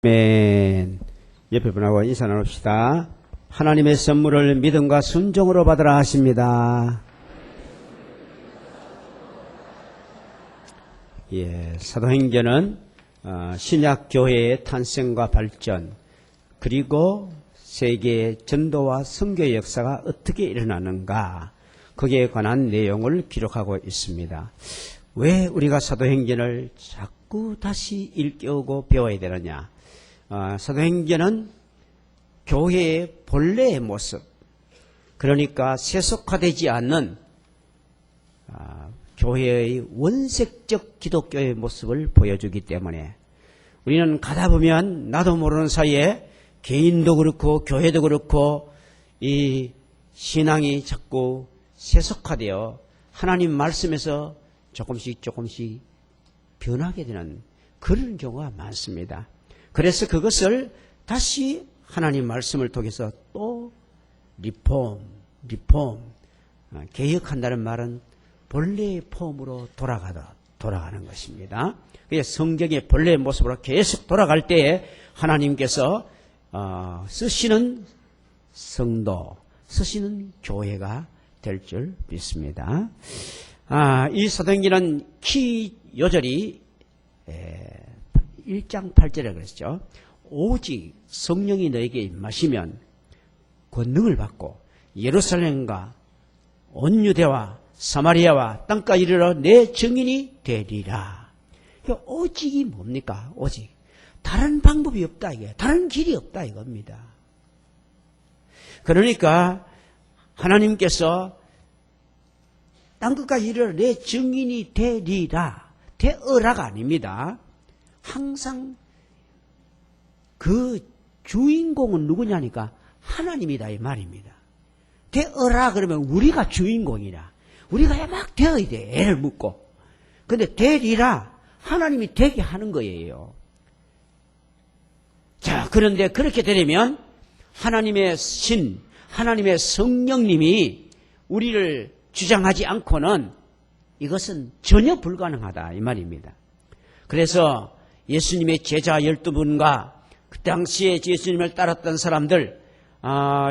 아멘. 옆에 분하고 인사 나눕시다. 하나님의 선물을 믿음과 순종으로 받으라 하십니다. 사도행전은 신약 교회의 탄생과 발전, 그리고 세계의 전도와 선교 역사가 어떻게 일어나는가, 거기에 관한 내용을 기록하고 있습니다. 왜 우리가 사도행전을 자꾸 다시 일깨우고 배워야 되느냐? 사도행전은 교회의 본래의 모습, 그러니까 세속화되지 않는 교회의 원색적 기독교의 모습을 보여주기 때문에 우리는 가다 보면 나도 모르는 사이에 개인도 그렇고 교회도 그렇고 이 신앙이 자꾸 세속화되어 하나님 말씀에서 조금씩 변하게 되는 그런 경우가 많습니다. 그래서 그것을 다시 하나님 말씀을 통해서 또 개혁한다는 말은 본래의 폼으로 돌아가는 것입니다. 그래서 성경의 본래의 모습으로 계속 돌아갈 때에 하나님께서 쓰시는 성도, 쓰시는 교회가 될 줄 믿습니다. 이 사도행전은 키 요절이 1장 8절에 그랬죠. 오직 성령이 너에게 임하시면 권능을 받고 예루살렘과 온 유대와 사마리아와 땅까지 이르러 내 증인이 되리라. 오직이 뭡니까? 오직. 다른 방법이 없다 이게. 다른 길이 없다 이겁니다. 그러니까 하나님께서 땅끝까지 이르러 내 증인이 되리라. 되어라가 아닙니다. 항상 그 주인공은 누구냐니까 하나님이다 이 말입니다. 되어라 그러면 우리가 주인공이라. 우리가 막 되어야 돼. 애를 묻고. 근데 되리라. 하나님이 되게 하는 거예요. 자, 그런데 그렇게 되려면 하나님의 하나님의 성령님이 우리를 주장하지 않고는 이것은 전혀 불가능하다 이 말입니다. 그래서 예수님의 제자 12분과 그 당시에 예수님을 따랐던 사람들,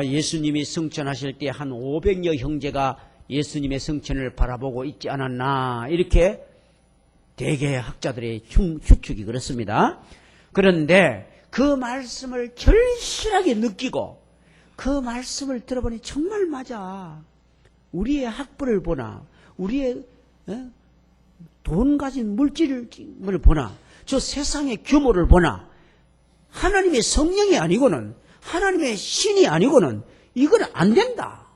예수님이 승천하실 때 한 500여 형제가 예수님의 승천을 바라보고 있지 않았나, 이렇게 대개 학자들의 추측이 그렇습니다. 그런데 그 말씀을 절실하게 느끼고 그 말씀을 들어보니 정말 맞아. 우리의 학벌을 보나, 우리의 돈 가진 물질을 보나, 저 세상의 규모를 보나, 하나님의 성령이 아니고는, 하나님의 신이 아니고는 이건 안 된다.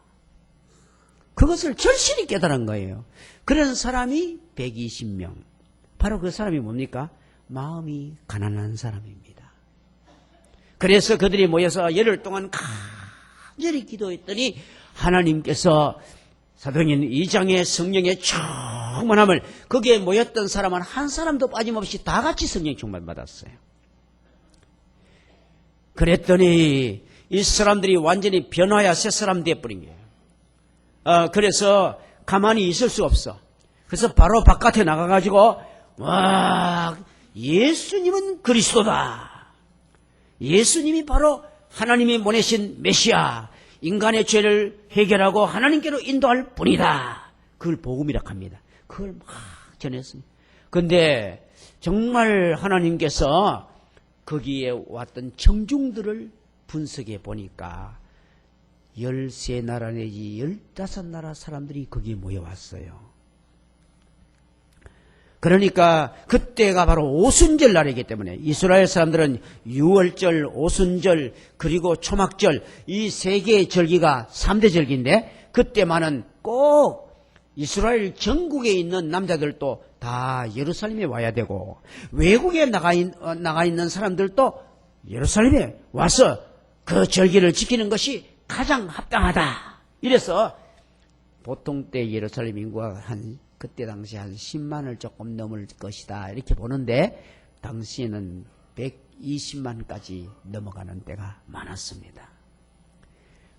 그것을 절실히 깨달은 거예요. 그런 사람이 120명. 바로 그 사람이 뭡니까? 마음이 가난한 사람입니다. 그래서 그들이 모여서 열흘 동안 간절히 기도했더니 하나님께서 사도행전 2장의 성령의 충만함을, 거기에 모였던 사람은 한 사람도 빠짐없이 다 같이 성령 충만 받았어요. 그랬더니 이 사람들이 완전히 변화야 새 사람 되어버린 거예요. 그래서 가만히 있을 수 없어. 그래서 바로 바깥에 나가가지고 와, 예수님은 그리스도다. 예수님이 바로 하나님이 보내신 메시아, 인간의 죄를 해결하고 하나님께로 인도할 뿐이다. 그걸 복음이라 합니다. 그걸 막 전했습니다. 그런데 정말 하나님께서 거기에 왔던 청중들을 분석해 보니까 13나라 내지 15나라 사람들이 거기에 모여왔어요. 그러니까 그때가 바로 오순절 날이기 때문에 이스라엘 사람들은 유월절, 오순절, 그리고 초막절, 이 세 개의 절기가 3대 절기인데 그때만은 꼭 이스라엘 전국에 있는 남자들도 다 예루살렘에 와야 되고 외국에 나가 있는 사람들도 예루살렘에 와서 그 절기를 지키는 것이 가장 합당하다. 이래서 보통 때 예루살렘 인구가 그때 당시 한 10만을 조금 넘을 것이다 이렇게 보는데 당시에는 120만까지 넘어가는 때가 많았습니다.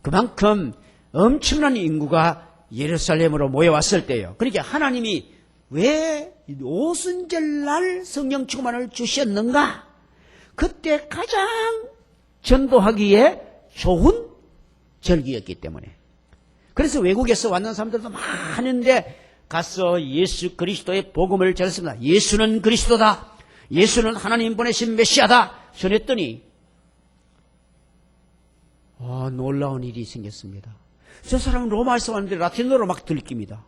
그만큼 엄청난 인구가 예루살렘으로 모여왔을 때예요. 그러니까 하나님이 왜 오순절날 성령 충만을 주셨는가? 그때 가장 전도하기에 좋은 절기였기 때문에. 그래서 외국에서 왔는 사람들도 많은데 가서 예수 그리스도의 복음을 전했습니다. 예수는 그리스도다. 예수는 하나님 보내신 메시아다. 전했더니 놀라운 일이 생겼습니다. 저 사람은 로마에서 왔는데 라틴어로 막 들립니다.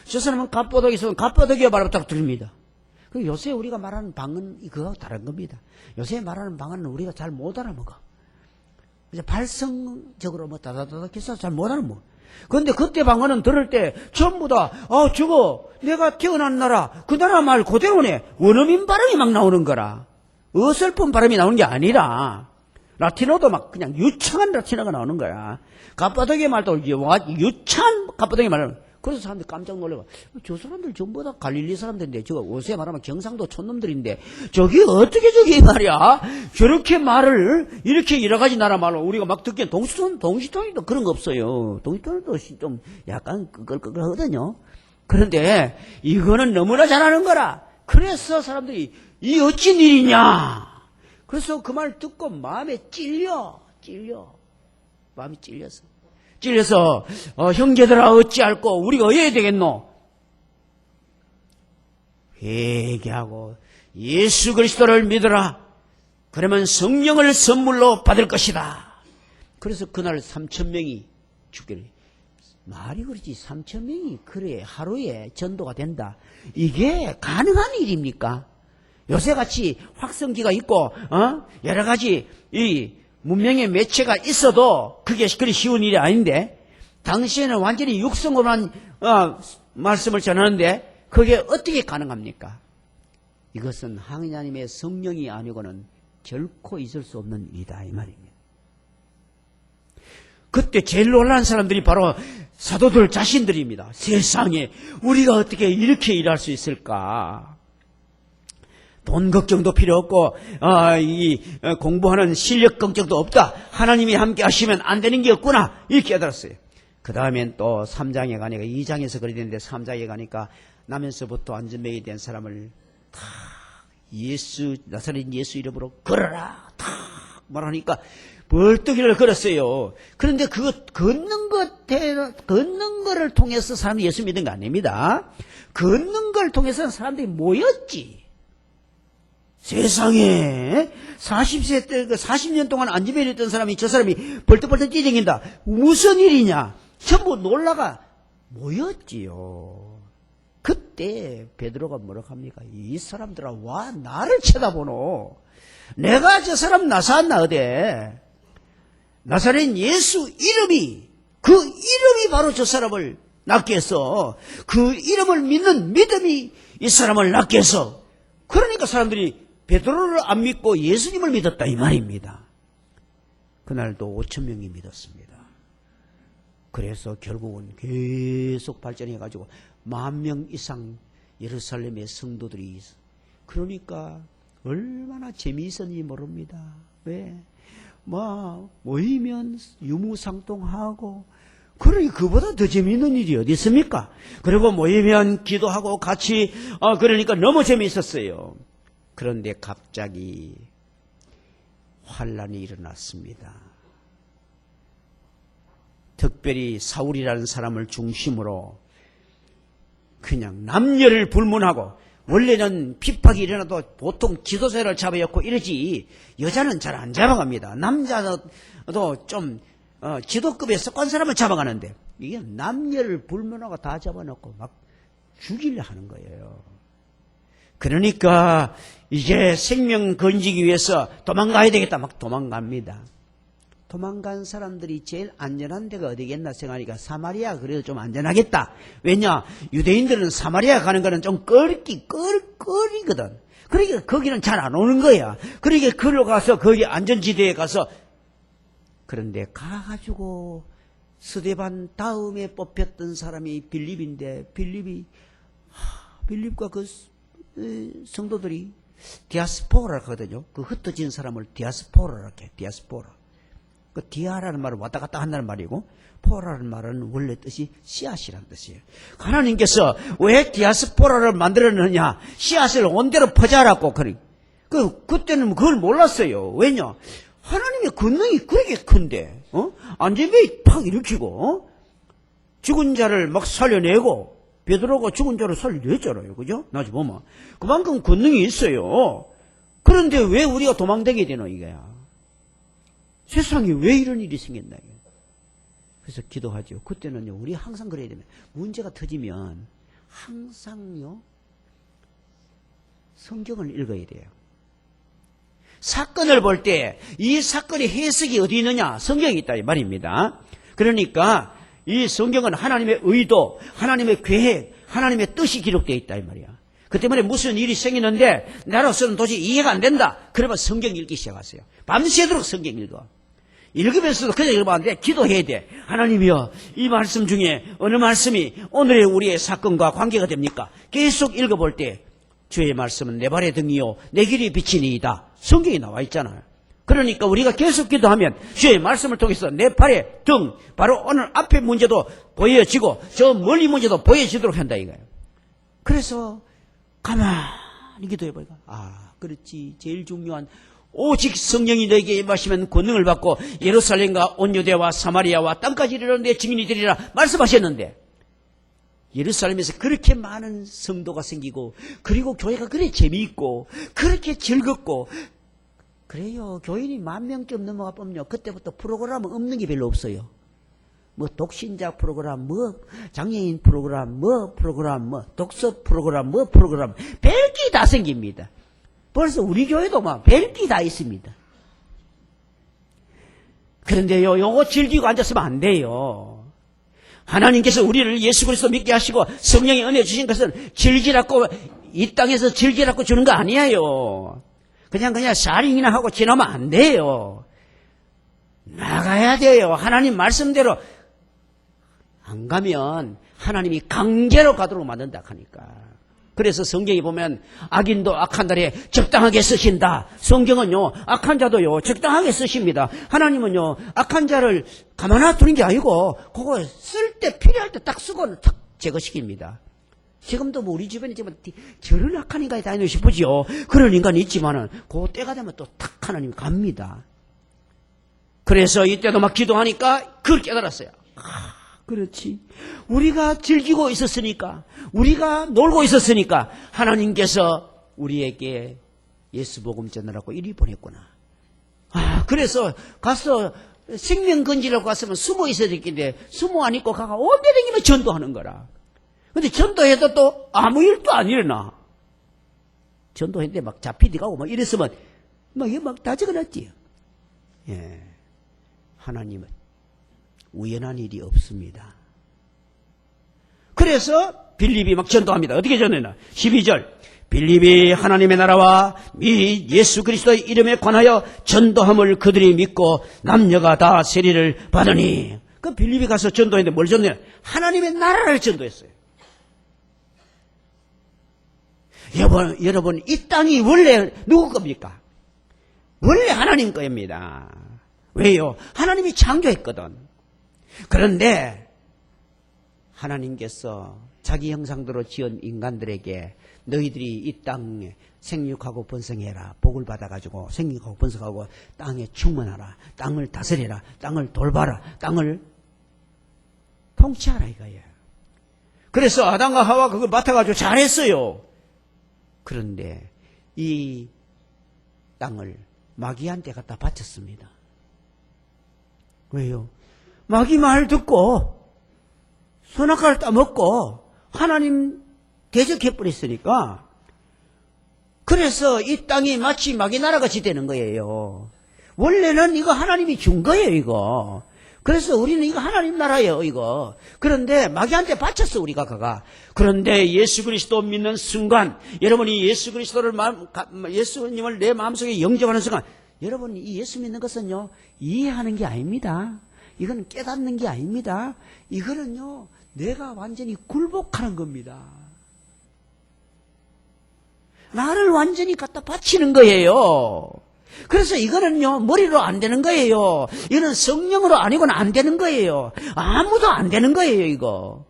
저 사람은 갑보도기에서 갑보도기어 말부터 들립니다. 요새 우리가 말하는 방언 그거 다른 겁니다. 요새 말하는 방언은 우리가 잘 못 알아먹어. 이제 발성적으로 뭐 다다다닥 해서 잘 못 알아먹어. 그런데 그때 방언은 들을 때 전부 다 저거 내가 태어난 나라 그 나라 말 그대로네. 원어민 발음이 막 나오는 거라. 어설픈 발음이 나오는 게 아니라 라틴어도 막 그냥 유창한 라틴어가 나오는 거야. 갑바도기 말도 유창한 갑바도기 말을. 그래서 사람들이 깜짝 놀라고 저 사람들 전부 다 갈릴리 사람들인데 저거 요새 말하면 경상도 촌놈들인데 저기 어떻게 저기 말이야 저렇게 말을 이렇게 여러 가지 나라 말로 우리가 막 듣기엔 동시통일도 그런 거 없어요. 동시통일도 좀 약간 끄끌끄끌하거든요. 그런데 이거는 너무나 잘하는 거라. 그래서 사람들이 이 어찌 일이냐. 그래서 그 말 듣고 마음에 찔려 마음이 찔려서 형제들아 어찌할꼬 우리가 어여야 되겠노. 회개하고 예수 그리스도를 믿어라. 그러면 성령을 선물로 받을 것이다. 그래서 그날 3,000명이 죽기를. 말이 그렇지 3,000명이 그래 하루에 전도가 된다. 이게 가능한 일입니까? 요새같이 확성기가 있고 여러 가지 이 문명의 매체가 있어도 그게 그리 쉬운 일이 아닌데 당시에는 완전히 육성으로만 말씀을 전하는데 그게 어떻게 가능합니까? 이것은 하나님의 성령이 아니고는 결코 있을 수 없는 일이다 이 말입니다. 그때 제일 놀란 사람들이 바로 사도들 자신들입니다. 세상에 우리가 어떻게 이렇게 일할 수 있을까? 돈 걱정도 필요 없고 공부하는 실력 걱정도 없다. 하나님이 함께 하시면 안 되는 게 없구나. 이렇게 깨달았어요. 그 다음엔 또 3장에 가니까 2장에서 그리 되는데 3장에 가니까 나면서부터 안전병이 된 사람을 다 나사렛 예수 이름으로 걸어라 다 말하니까 벌떡이를 걸었어요. 그런데 그거 걷는 거를 통해서 사람이 예수 믿은 거 아닙니다. 걷는 걸 통해서 사람들이 모였지. 세상에 40세 때 40년 동안 안전병이 있던 사람이 저 사람이 벌떡벌떡 뛰댕긴다. 무슨 일이냐. 전부 놀라가 모였지요. 그때 베드로가 뭐라고 합니까? 이 사람들아 와 나를 쳐다보노. 내가 저 사람 나사왔나 어데. 나사렛 예수 이름이 그 이름이 바로 저 사람을 낫게 해서 그 이름을 믿는 믿음이 이 사람을 낫게 해서 그러니까 사람들이 베드로를 안 믿고 예수님을 믿었다 이 말입니다. 그날도 5,000명이 믿었습니다. 그래서 결국은 계속 발전해가지고 10,000명 이상 예루살렘의 성도들이 있어. 그러니까 얼마나 재미있었는지 모릅니다. 왜? 모이면 유무상통하고 그러니 그보다 더 재미있는 일이 어디 있습니까? 그리고 모이면 기도하고 같이 그러니까 너무 재미있었어요. 그런데 갑자기 환란이 일어났습니다. 특별히 사울이라는 사람을 중심으로 그냥 남녀를 불문하고 원래는 핍박이 일어나도 보통 지도자를 잡아였고 이러지 여자는 잘 안 잡아갑니다. 남자도 좀 지도급에 속한 사람을 잡아가는데 이게 남녀를 불문하고 다 잡아놓고 막 죽이려 하는 거예요. 그러니까 이제 생명 건지기 위해서 도망가야 되겠다 막 도망갑니다. 도망간 사람들이 제일 안전한 데가 어디겠나 생각하니까 사마리아 그래도 좀 안전하겠다. 왜냐 유대인들은 사마리아 가는 거는 좀 꺼리거든. 그러니까 거기는 잘 안 오는 거야. 그러니까 그로 가서 거기 안전지대에 가서 그런데 가가지고 스데반 다음에 뽑혔던 사람이 빌립인데 빌립과 그 성도들이 디아스포라라고 하거든요. 그 흩어진 사람을 디아스포라라고 해. 디아스포라. 그 디아라는 말은 왔다 갔다 한다는 말이고 포라는 말은 원래 뜻이 씨앗이라는 뜻이에요. 하나님께서 왜 디아스포라를 만들었느냐. 씨앗을 온대로 퍼자라고. 그때는 그걸 몰랐어요. 왜냐? 하나님의 권능이 그렇게 큰데, 안전병이 팍 일으키고, 죽은 자를 막 살려내고, 베드로가 죽은 자를 살려냈잖아요. 그죠? 나중에 보면. 그만큼 권능이 있어요. 그런데 왜 우리가 도망다니게 되노, 이거야? 세상에 왜 이런 일이 생겼나, 이게. 그래서 기도하죠. 그때는요, 우리 항상 그래야 됩니다. 문제가 터지면, 항상요, 성경을 읽어야 돼요. 사건을 볼 때 이 사건의 해석이 어디 있느냐? 성경에 있다 이 말입니다. 그러니까 이 성경은 하나님의 의도, 하나님의 계획, 하나님의 뜻이 기록되어 있다 이 말이야. 그 때문에 무슨 일이 생기는데 나로서는 도저히 이해가 안 된다. 그러면 성경 읽기 시작하세요. 밤새도록 성경 읽어. 읽으면서도 그냥 읽으면 안 돼. 기도해야 돼. 하나님이여, 이 말씀 중에 어느 말씀이 오늘의 우리의 사건과 관계가 됩니까? 계속 읽어볼 때 주의 말씀은 내 발의 등이요 내 길이 비치니이다. 성경이 나와 있잖아요. 그러니까 우리가 계속 기도하면 주의 말씀을 통해서 내 발의 등, 바로 오늘 앞에 문제도 보여지고 저 멀리 문제도 보여지도록 한다 이거예요. 그래서 가만히 기도해보니까 그렇지. 제일 중요한 오직 성령이 너에게 임하시면 권능을 받고 예루살렘과 온 유대와 사마리아와 땅까지 이르러 내 증인이 되리라 말씀하셨는데 예루살렘에서 그렇게 많은 성도가 생기고 그리고 교회가 그렇게 재미있고 그렇게 즐겁고 그래요. 교인이 10,000명쯤 넘어가 보면요. 그때부터 프로그램은 없는 게 별로 없어요. 뭐 독신자 프로그램, 뭐 장애인 프로그램, 뭐 프로그램, 뭐 독서 프로그램, 뭐 프로그램 별게 다 생깁니다. 벌써 우리 교회도 막 별게 다 있습니다. 그런데요. 요거 즐기고 앉았으면 안 돼요. 하나님께서 우리를 예수 그리스도 믿게 하시고 성령의 은혜 주신 것은 즐기라고 이 땅에서 즐기라고 주는 거 아니에요. 그냥 샤링이나 하고 지나면 안 돼요. 나가야 돼요. 하나님 말씀대로 안 가면 하나님이 강제로 가도록 만든다 하니까. 그래서 성경에 보면 악인도 악한 날에 적당하게 쓰신다. 성경은요 악한 자도요 적당하게 쓰십니다. 하나님은요 악한 자를 가만 놔두는 게 아니고 그거 쓸 때 필요할 때 딱 쓰고는 탁 제거시킵니다. 지금도 뭐 우리 주변에 지금 저런 악한 인간이 다 있나 싶으지요. 그런 인간이 있지만은 그 때가 되면 또 탁 하나님 갑니다. 그래서 이때도 막 기도하니까 그걸 깨달았어요. 그렇지. 우리가 즐기고 있었으니까, 우리가 놀고 있었으니까 하나님께서 우리에게 예수 복음 전하라고 이리 보냈구나. 그래서 가서 생명 건지라고 갔으면 숨어 있어야 됐겠는데 숨어 안 있고 가가 온데 다니면 전도하는 거라. 근데 전도해도 또 아무 일도 안 일어나. 전도했는데 막 잡히디 가고 막 이랬으면 막 다 적어놨지. 예. 하나님은 우연한 일이 없습니다. 그래서 빌립이 막 전도합니다. 어떻게 전도했나? 12절. 빌립이 하나님의 나라와 및 예수 그리스도의 이름에 관하여 전도함을 그들이 믿고 남녀가 다 세리를 받으니. 그 빌립이 가서 전도했는데 뭘 전도했나? 하나님의 나라를 전도했어요. 여러분 이 땅이 원래 누구 겁니까? 원래 하나님 거입니다. 왜요? 하나님이 창조했거든. 그런데 하나님께서 자기 형상대로 지은 인간들에게 너희들이 이 땅에 생육하고 번성해라. 복을 받아가지고 생육하고 번성하고 땅에 충만하라. 땅을 다스려라. 땅을 돌봐라. 땅을 통치하라 이거예요. 그래서 아담과 하와 그걸 맡아가지고 잘했어요. 그런데 이 땅을 마귀한테 갖다 바쳤습니다. 왜요? 마귀 말 듣고 선악과를 따먹고 하나님 대적해버렸으니까 그래서 이 땅이 마치 마귀 나라같이 되는 거예요. 원래는 이거 하나님이 준 거예요 이거. 그래서 우리는 이거 하나님 나라예요 이거. 그런데 마귀한테 바쳤어 우리가 가가. 그런데 예수 그리스도 믿는 순간 여러분이 예수 그리스도를 예수님을 내 마음속에 영접하는 순간 여러분이 이 예수 믿는 것은요 이해하는 게 아닙니다. 이건 깨닫는 게 아닙니다. 이거는요 내가 완전히 굴복하는 겁니다. 나를 완전히 갖다 바치는 거예요. 그래서 이거는요 머리로 안 되는 거예요. 이거는 성령으로 아니고는 안 되는 거예요. 아무도 안 되는 거예요 이거.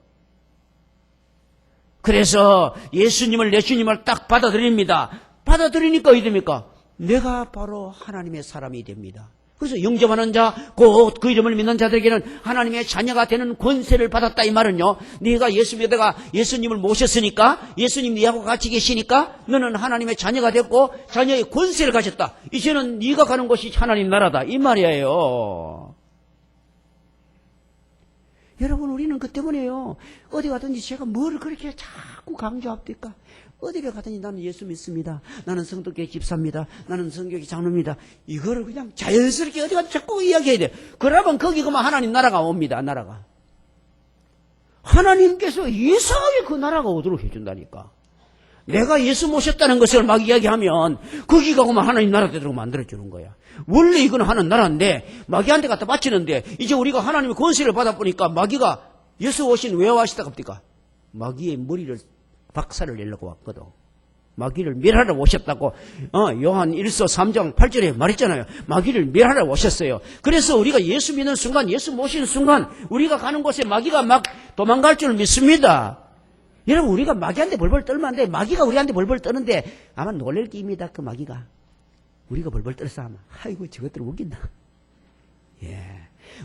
그래서 예수님을 내 주님을 딱 받아들입니다. 받아들이니까 어디 됩니까? 내가 바로 하나님의 사람이 됩니다. 그래서 영접하는 자, 곧 그 이름을 믿는 자들에게는 하나님의 자녀가 되는 권세를 받았다. 이 말은요, 네가 예수 믿다가 예수님을 모셨으니까, 예수님 네하고 같이 계시니까 너는 하나님의 자녀가 됐고 자녀의 권세를 가졌다. 이제는 네가 가는 곳이 하나님 나라다. 이 말이에요. 여러분, 우리는 그 때문에요, 어디 가든지 제가 뭘 그렇게 자꾸 강조합니까? 어디를 가든지 나는 예수 믿습니다. 나는 성도교회 집사입니다. 나는 성교회 장로입니다. 이거를 그냥 자연스럽게 어디 가서 자꾸 이야기해야 돼. 그러면 거기 그만 하나님 나라가 옵니다. 나라가. 하나님께서 이상하게 그 나라가 오도록 해준다니까. 내가 예수 모셨다는 것을 막 이야기하면 거기가 그만 하나님 나라 되도록 만들어주는 거야. 원래 이건 하는 나라인데 마귀한테 갖다 바치는데 이제 우리가 하나님의 권세를 받아보니까 마귀가 예수 오신 왜 와시다 갑니까? 마귀의 머리를 박살을 내려고 왔거든. 마귀를 멸하러 오셨다고 요한 1서 3장 8절에 말했잖아요. 마귀를 멸하러 오셨어요. 그래서 우리가 예수 믿는 순간, 예수 모시는 순간 우리가 가는 곳에 마귀가 막 도망갈 줄 믿습니다. 여러분, 우리가 마귀한테 벌벌 떨면 안 돼. 마귀가 우리한테 벌벌 떠는데 아마 놀랄 끼입니다. 그 마귀가. 우리가 벌벌 떨어서 아마 아이고 저것들 웃긴다. 예.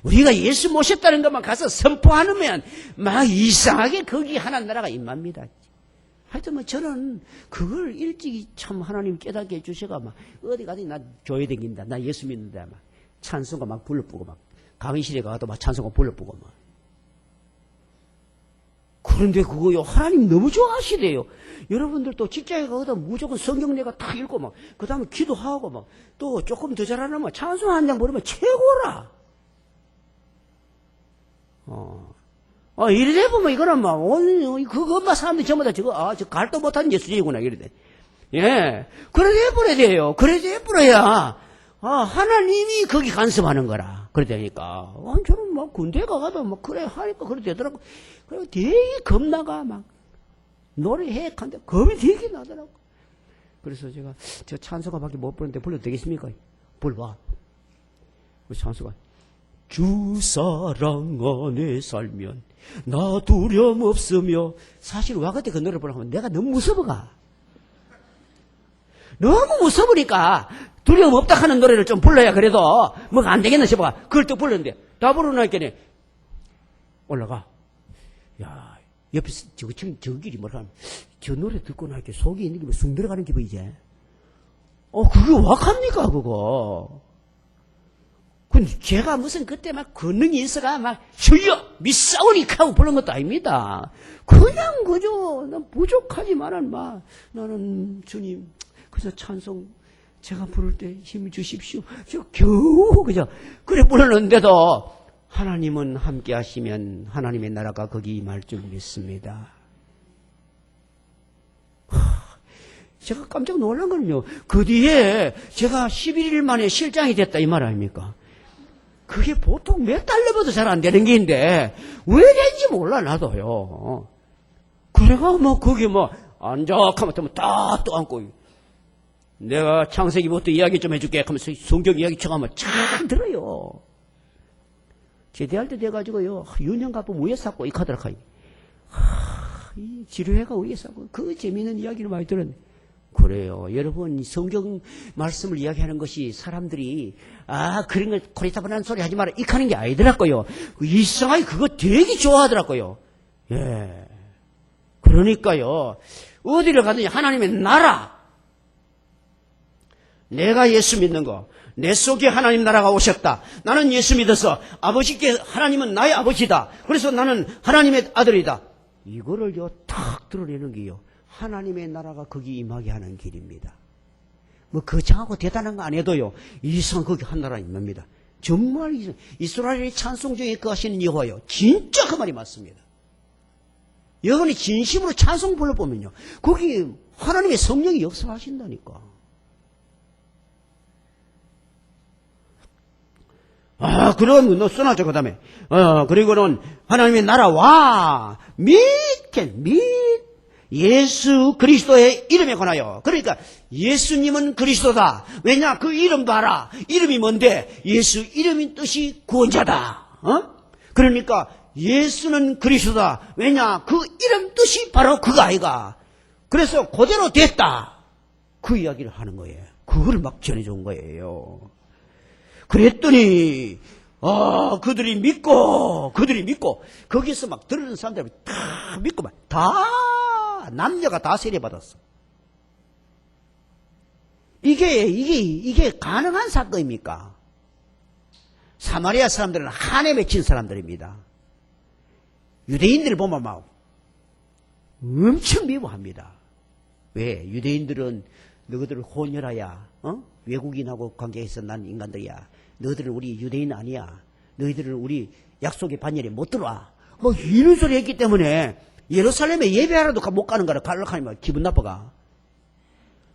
우리가 예수 모셨다는 것만 가서 선포하면 막 이상하게 거기 하나님 나라가 임합니다. 하여튼 뭐 저는 그걸 일찍이 참 하나님 깨닫게 해주셔가 막 어디 가든지 나 교회 다닌다. 나 예수 믿는다. 막 찬송가 막 불러보고 막 강의실에 가도 막 찬송가 불러보고 막. 그런데 그거요, 하나님 너무 좋아하시대요. 여러분들도 직장에 가도 무조건 성경 내가 다 읽고 막 그 다음에 기도하고 막 또 조금 더 잘하면 찬송 한 장 부르면 최고라. 이래 보면 이거는 막, 그거 엄마 사람들이 전부 다 저 갈도 못하는 예수님이구나, 이래. 예. 그래 해버려야 돼요. 그래 해버려야, 하나님이 거기 간섭하는 거라. 그래 되니까. 저는 막 군대 가가도 막 그래 하니까 그래 되더라고. 그리고 되게 겁나가, 막. 노래해, 간데 겁이 되게 나더라고. 그래서 제가 저 찬송가밖에 못 부르는데 불러도 되겠습니까? 불러봐. 그 찬송가. 주 사랑 안에 살면 나 두려움 없으며. 사실 와 그때 그 노래 부르면 내가 너무 무서워가. 너무 무서우니까 두려움 없다 하는 노래를 좀 불러야 그래도 뭐가 안 되겠나 싶어가. 그걸 또 불렀는데 다 부르니까 올라가. 야, 옆에서 저 길이 뭐라 저 노래 듣고 나니까 속에 있는 게 뭐 쑥 들어가는 기분 이제. 그게 wak합니까 그거. 근데 제가 무슨 그때 막 권능이 있어가 막 주여 미사오니까 하고 부른 것도 아닙니다. 그냥 그저 난 부족하지만은 막 나는 주님 그저 찬송 제가 부를 때 힘 주십시오. 저 겨우 그저 그래 부르는데도 하나님은 함께 하시면 하나님의 나라가 거기 임할 줄 믿습니다. 제가 깜짝 놀란 거는요. 그 뒤에 제가 11일 만에 실장이 됐다 이 말 아닙니까? 그게 보통 몇 달 넘어도 잘 안 되는 게인데 왜 된지 몰라 나도요. 그래가 뭐 거기 뭐 안작하면 딱 또 앉고 내가 창세기부터 이야기 좀 해줄게 하면서 성경 이야기 쳐가면 잘 들어요. 제대할 때 돼가지고요 유년 가품 위에 쌓고 이 카드라 카이 이 지루해가 위에 쌓고 그 재미있는 이야기를 많이 들었네. 그래요. 여러분, 성경 말씀을 이야기하는 것이 사람들이, 그런 걸 코리타분한 소리 하지 마라. 이렇게 하는 게 아니더라고요. 이상하게 그거 되게 좋아하더라고요. 예. 그러니까요. 어디를 가든지 하나님의 나라. 내가 예수 믿는 거. 내 속에 하나님 나라가 오셨다. 나는 예수 믿어서 아버지께 하나님은 나의 아버지다. 그래서 나는 하나님의 아들이다. 이거를요, 탁 드러내는 게요. 하나님의 나라가 거기 임하게 하는 길입니다. 뭐 거창하고 대단한 거 안 해도요. 이상 거기 한 나라 임합니다. 정말 이스라엘의 찬송 중에 그 하시는 여호와요. 진짜 그 말이 맞습니다. 여러분이 진심으로 찬송 불러보면요. 거기 하나님의 성령이 역사하신다니까. 그럼 너 써놨죠 그 다음에. 그리고는 하나님의 나라와 예수 그리스도의 이름에 관하여. 그러니까 예수님은 그리스도다. 왜냐? 그 이름 봐라. 이름이 뭔데? 예수 이름인 뜻이 구원자다. 그러니까 예수는 그리스도다. 왜냐? 그 이름 뜻이 바로 그거 아이가. 그래서 그대로 됐다. 그 이야기를 하는 거예요. 그걸 막 전해준 거예요. 그랬더니 그들이 믿고 거기서 막 들은 사람들이 다 믿고 막 다 남녀가 다 세례받았어. 이게 가능한 사건입니까? 사마리아 사람들은 한에 맺힌 사람들입니다. 유대인들을 보면 막 엄청 미워합니다. 왜? 유대인들은 너희들을 혼혈하야, 외국인하고 관계해서 난 인간들이야. 너희들은 우리 유대인 아니야. 너희들은 우리 약속의 반열에 못 들어와. 뭐 이런 소리 했기 때문에 예루살렘에 예배하러도 못 가는 거라. 갈락하니까 기분 나빠가.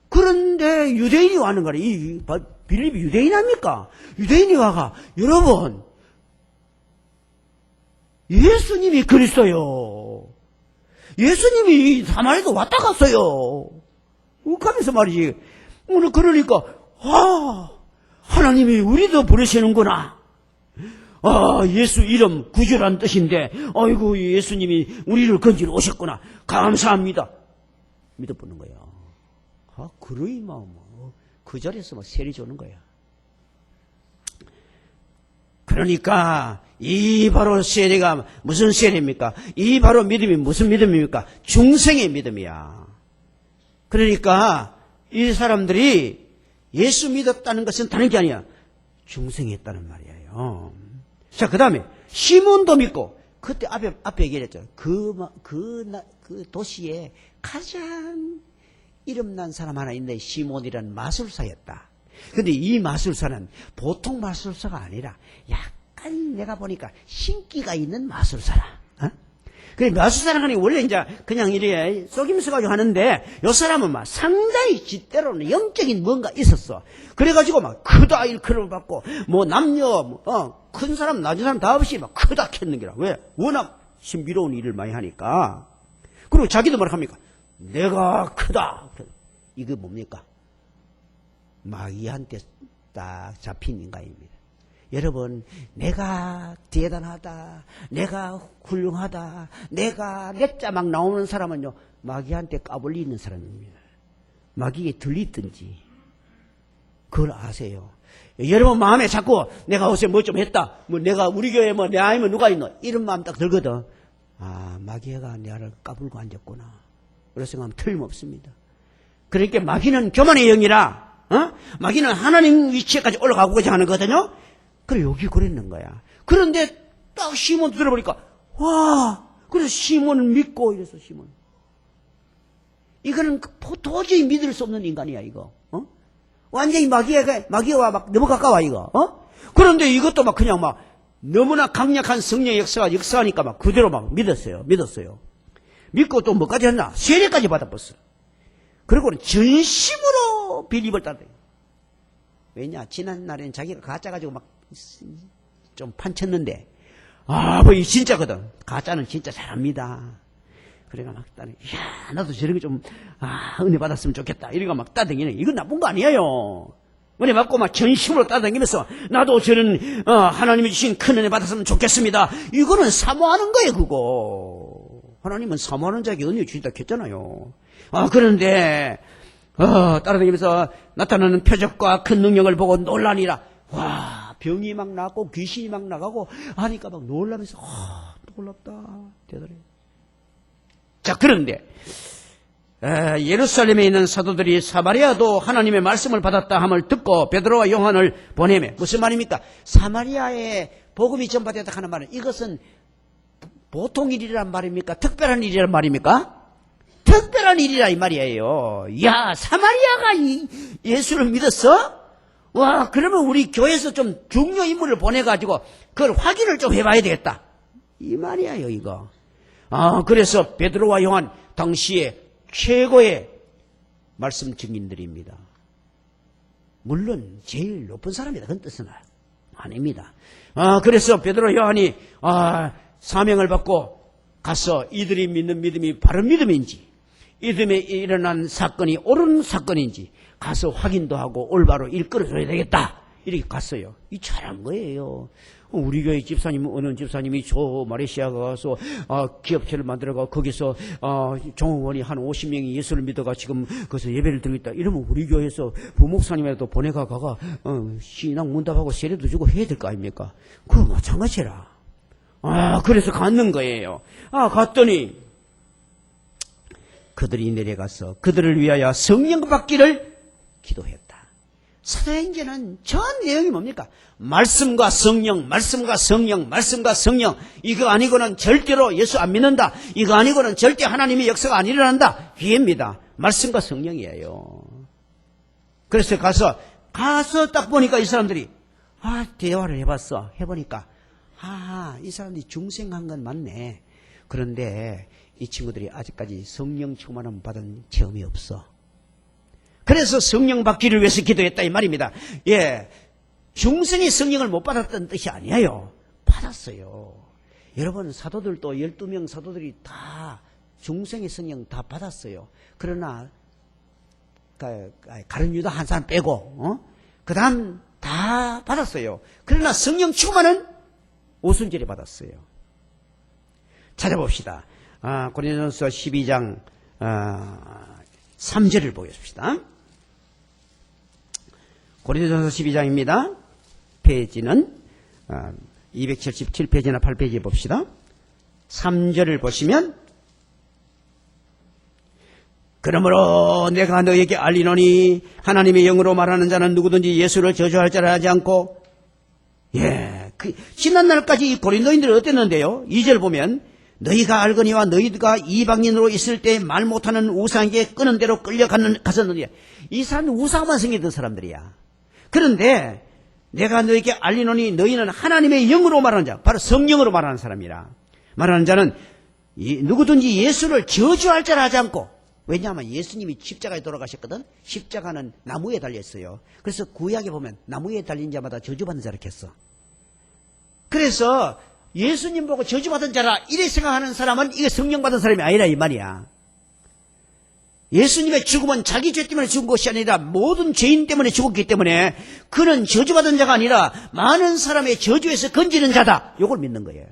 그런데 유대인이 와는 거라. 이 빌립이 유대인 아닙니까? 유대인이 와가, 여러분, 예수님이 그리스도요. 예수님이 사마리아도 왔다 갔어요. 욱하면서 말이지. 오늘 그러니까 하나님이 우리도 부르시는구나. 예수 이름 구주란 뜻인데 아이고 예수님이 우리를 건지러 오셨구나. 감사합니다. 믿어보는 거야. 그러이 마음 그 자리에서 막 세례 주는 거야. 그러니까 이 바로 세례가 무슨 세례입니까? 이 바로 믿음이 무슨 믿음입니까? 중생의 믿음이야. 그러니까 이 사람들이 예수 믿었다는 것은 다른 게 아니야. 중생했다는 말이에요. 자, 그 다음에 시몬도 믿고, 그때 앞에 얘기했죠. 그 도시에 가장 이름난 사람 하나 있는데 시몬이라는 마술사였다. 근데 이 마술사는 보통 마술사가 아니라 약간 내가 보니까 신기가 있는 마술사라. 그래, 마술사는 하니 원래 이제 그냥 이래 속임수 가지고 하는데 요 사람은 막 상당히 지대로는 영적인 뭔가 있었어. 그래가지고 막 크다 일컬음을 받고 뭐 남녀 큰 사람 낮은 사람 다 없이 막 크다 켰는 게라. 왜? 워낙 신비로운 일을 많이 하니까. 그리고 자기도 뭐라 합니까? 내가 크다. 이거 뭡니까? 마귀한테 딱 잡힌 인간입니다. 여러분, 내가 대단하다, 내가 훌륭하다, 내가 넷자 막 나오는 사람은요, 마귀한테 까불리는 사람입니다. 마귀에 들리든지 그걸 아세요. 여러분 마음에 자꾸 내가 어제 뭐 좀 했다, 뭐 내가 우리 교회에 뭐 내 아이면 누가 있노, 이런 마음 딱 들거든. 마귀가 나를 까불고 앉았구나. 그런 생각하면 틀림없습니다. 그러니까 마귀는 교만의 영이라, 마귀는 하나님 위치에까지 올라가고자 하거든요. 그래, 여기 그랬는 거야. 그런데 딱 시몬 들어보니까, 그래서 시몬을 믿고 이래서 시몬. 이거는 도저히 믿을 수 없는 인간이야, 이거. 완전히 마귀와 막 너무 가까워, 이거. 그런데 이것도 막 그냥 막 너무나 강력한 성령의 역사하니까 막 그대로 막 믿었어요. 믿고 또 뭐까지 했나? 세례까지 받아봤어. 그리고는 전심으로 빌립을 따르요. 왜냐? 지난날에는 자기가 가짜가지고 막 좀 판쳤는데, 뭐 이 진짜거든. 가짜는 진짜 잘합니다. 그래가 막 따르, 나도 저런 거 좀, 은혜 받았으면 좋겠다. 이러고 막 따댕기네. 이건 나쁜 거 아니에요. 은혜 받고 막 전심으로 따댕기면서, 나도 저런, 하나님이 주신 큰 은혜 받았으면 좋겠습니다. 이거는 사모하는 거예요, 그거. 하나님은 사모하는 자에게 은혜 주신다 했잖아요. 그런데, 따라다니면서 나타나는 표적과 큰 능력을 보고 놀라니라. 병이 막 나고 귀신이 막 나가고 하니까 막 놀라면서 놀랍다. 대단해. 자, 그런데 예루살렘에 있는 사도들이 사마리아도 하나님의 말씀을 받았다 함을 듣고 베드로와 요한을 보내매. 무슨 말입니까? 사마리아에 복음이 전파되었다 하는 말은 이것은 보통 일이란 말입니까? 특별한 일이란 말입니까? 특별한 일이라 이 말이에요. 야, 사마리아가 예수를 믿었어? 그러면 우리 교회에서 좀 중요 인물을 보내가지고 그걸 확인을 좀 해봐야 되겠다. 이 말이에요, 이거. 그래서 베드로와 요한 당시에 최고의 말씀 증인들입니다. 물론 제일 높은 사람이다. 그런 뜻은 아닙니다. 그래서 베드로 요한이 사명을 받고 가서 이들이 믿는 믿음이 바른 믿음인지, 이들에 일어난 사건이 옳은 사건인지 가서 확인도 하고 올바로 일끌어줘야 되겠다. 이렇게 갔어요. 이 잘한 거예요. 우리 교회 집사님, 어느 집사님이 저 마레시아 가서 기업체를 만들어가 거기서 종업원이 한 50명이 예수를 믿어가 지금 거기서 예배를 드리고 있다. 이러면 우리 교회에서 부목사님이라도 보내가가 신앙 문답하고 세례도 주고 해야 될 거 아닙니까? 그거 마찬가지라. 그래서 갔는 거예요. 갔더니 그들이 내려가서 그들을 위하여 성령 받기를 기도했다. 사도행전은 전 내용이 뭡니까? 말씀과 성령, 말씀과 성령, 말씀과 성령. 이거 아니고는 절대로 예수 안 믿는다. 이거 아니고는 절대 하나님의 역사가 안 일어난다. 이해입니다. 말씀과 성령이에요. 그래서 가서 딱 보니까 이 사람들이 대화를 해봤어. 해보니까 이 사람들이 중생한 건 맞네. 그런데 이 친구들이 아직까지 성령 충만함 받은 체험이 없어. 그래서 성령 받기를 위해서 기도했다 이 말입니다. 예, 중생이 성령을 못 받았다는 뜻이 아니에요. 받았어요. 여러분 사도들도 12명 사도들이 다 중생의 성령 다 받았어요. 그러나 가룟 유다 한 사람 빼고 그 다음 다 받았어요. 그러나 성령 충만은 오순절에 받았어요. 찾아봅시다. 고린도전서 12장 3절을 보겠습니다. 고린도전서 12장입니다. 페이지는 277페이지나 8페이지 봅시다. 3절을 보시면 그러므로 내가 너에게 알리노니 하나님의 영으로 말하는 자는 누구든지 예수를 저주할 자라 하지 않고 지난날까지 이 고린도인들이 어땠는데요? 2절 보면 너희가 알거니와 너희가 이방인으로 있을 때 말 못하는 우상에게 끄는 대로 끌려갔었느냐. 이 사람은 우상만 생기던 사람들이야. 그런데 내가 너희에게 알리노니 너희는 하나님의 영으로 말하는 자, 바로 성령으로 말하는 사람이라. 말하는 자는 누구든지 예수를 저주할 자라 하지 않고, 왜냐하면 예수님이 십자가에 돌아가셨거든. 십자가는 나무에 달렸어요. 그래서 구약에 보면 나무에 달린 자마다 저주받는 자라 했어. 그래서 예수님 보고 저주받은 자라 이래 생각하는 사람은 이게 성령 받은 사람이 아니라 이 말이야. 예수님의 죽음은 자기 죄 때문에 죽은 것이 아니라 모든 죄인 때문에 죽었기 때문에 그는 저주받은 자가 아니라 많은 사람의 저주에서 건지는 자다. 이걸 믿는 거예요.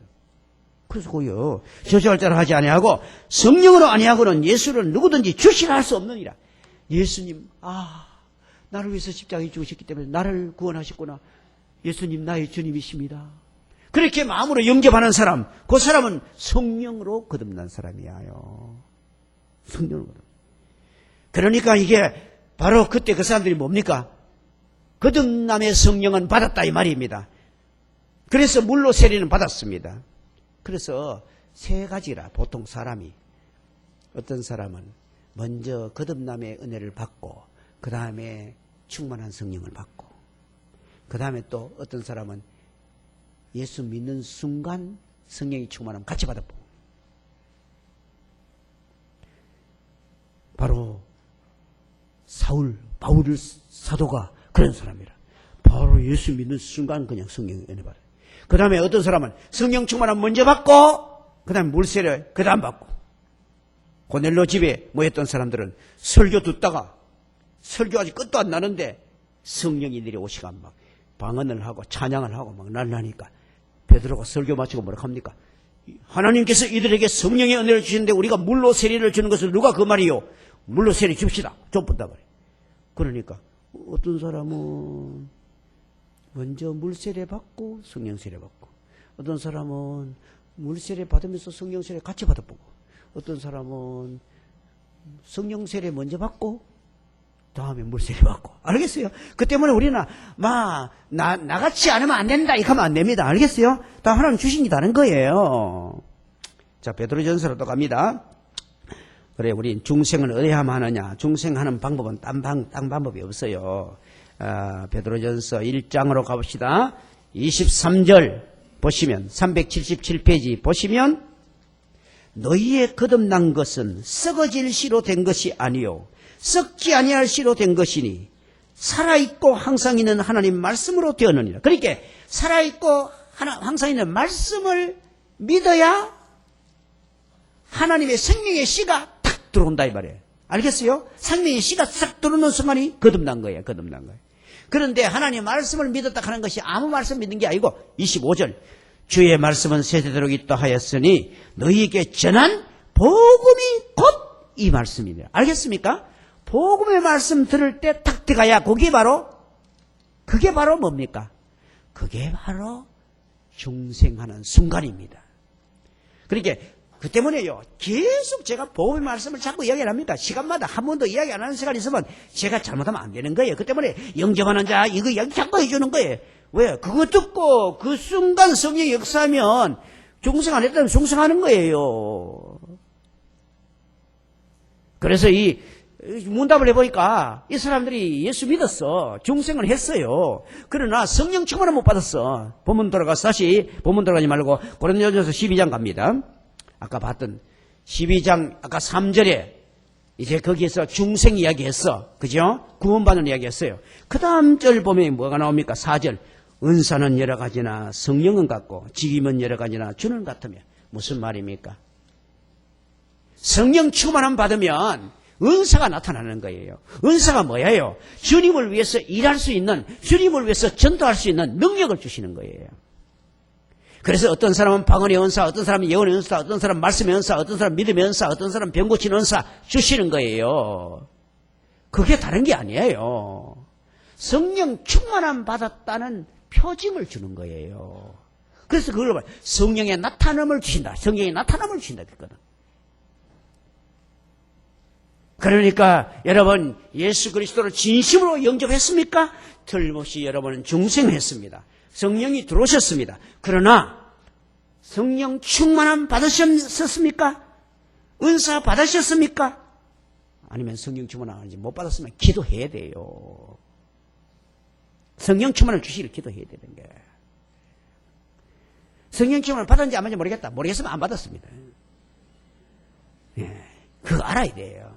그래서 고요 저주할 자라 하지 아니하고 성령으로 아니하고는 예수를 누구든지 주시라 할 수 없느니라. 예수님 나를 위해서 십자가에 죽으셨기 때문에 나를 구원하셨구나. 예수님 나의 주님이십니다. 그렇게 마음으로 영접하는 사람, 그 사람은 성령으로 거듭난 사람이에요. 성령으로 거듭난. 그러니까 이게 바로 그때 그 사람들이 뭡니까? 거듭남의 성령은 받았다 이 말입니다. 그래서 물로 세례는 받았습니다. 그래서 세 가지라 보통 사람이. 어떤 사람은 먼저 거듭남의 은혜를 받고 그 다음에 충만한 성령을 받고 그 다음에 또 어떤 사람은 예수 믿는 순간 성령이 충만하면 같이 받아보고. 바로 바울 사도가 그런 사람이라. 바로 예수 믿는 순간 그냥 성령의 은혜 받아요. 그 다음에 어떤 사람은 성령 충만함 먼저 받고 그 다음에 물세례 그 다음 받고. 고넬로 집에 모였던 사람들은 설교 듣다가 설교 아직 끝도 안 나는데 성령이 내려오시가 막 방언을 하고 찬양을 하고 막 날라니까 베드로가 설교 마치고 뭐라 합니까? 하나님께서 이들에게 성령의 은혜를 주시는데 우리가 물로 세례를 주는 것을 누가 그 말이요? 물로 세례 줍시다. 좀 본다 그래. 그러니까 어떤 사람은 먼저 물 세례 받고 성령 세례 받고, 어떤 사람은 물 세례 받으면서 성령 세례 같이 받아보고, 어떤 사람은 성령 세례 먼저 받고 다음에 물 세례 받고. 알겠어요? 그 때문에 우리는 나같이 안 하면 안 된다 이렇게 하면 안 됩니다. 알겠어요? 다 하나님 주신 게 다른 거예요. 자, 베드로전서로 또 갑니다. 그래, 우리 중생을 어디 하면 하느냐? 중생하는 방법은 딴 방법이 없어요. 베드로전서 1장으로 가봅시다. 23절 보시면 377페이지 보시면 너희의 거듭난 것은 썩어질 씨로 된 것이 아니요 썩지 아니할 씨로 된 것이니 살아있고 항상 있는 하나님 말씀으로 되었느니라. 그러니까 살아있고 항상 있는 말씀을 믿어야 하나님의 생명의 씨가 탁 들어온다 이 말이에요. 알겠어요? 생명의 씨가 싹 들어오는 순간이 거듭난 거예요. 거듭난 거예요. 그런데 하나님 말씀을 믿었다 하는 것이 아무 말씀 믿는 게 아니고 25절 주의 말씀은 세대대로 있다 하였으니 너희에게 전한 복음이 곧 이 말씀이다. 알겠습니까? 복음의 말씀 들을 때 탁 들어가야 그게 바로 뭡니까? 그게 바로 중생하는 순간입니다. 그러니까 그 때문에요. 계속 제가 복음의 말씀을 자꾸 이야기를 합니다. 시간마다 한 번도 이야기 안 하는 시간이 있으면 제가 잘못하면 안 되는 거예요. 그 때문에 영접하는 자 이거 이야기 자꾸 해주는 거예요. 왜? 그거 듣고 그 순간 성령이 역사하면 중생 안 했다면 중생하는 거예요. 그래서 이 문답을 해보니까 이 사람들이 예수 믿었어. 중생을 했어요. 그러나 성령 충만을 못 받았어. 본문 돌아가서 다시 본문 돌아가지 말고 고린도전서 12장 갑니다. 아까 봤던 12장 아까 3절에 이제 거기에서 중생 이야기했어. 그죠? 구원받는 이야기했어요. 그 다음 절 보면 뭐가 나옵니까? 4절. 은사는 여러 가지나 성령은 같고 직임은 여러 가지나 주는 같으며. 무슨 말입니까? 성령 충만함 받으면 은사가 나타나는 거예요. 은사가 뭐예요? 주님을 위해서 일할 수 있는, 주님을 위해서 전도할 수 있는 능력을 주시는 거예요. 그래서 어떤 사람은 방언의 은사, 어떤 사람은 예언의 은사, 어떤 사람은 말씀의 은사, 어떤 사람은 믿음의 은사, 어떤 사람은 병 고치는 은사 주시는 거예요. 그게 다른 게 아니에요. 성령 충만함 받았다는 표징을 주는 거예요. 그래서 그걸 성령의 나타남을 주신다. 성령의 나타남을 주신다. 그거는. 그러니까 여러분 예수 그리스도를 진심으로 영접했습니까? 틀림없이 여러분은 중생했습니다. 성령이 들어오셨습니다. 그러나 성령 충만함 받으셨습니까? 은사 받으셨습니까? 아니면 성령 충만함 못 받았으면 기도해야 돼요. 성령 충만을 주시기를 기도해야 되는 거예요. 성령 충만을 받았는지 안 받는지 모르겠다. 모르겠으면 안 받았습니다. 예, 그거 알아야 돼요.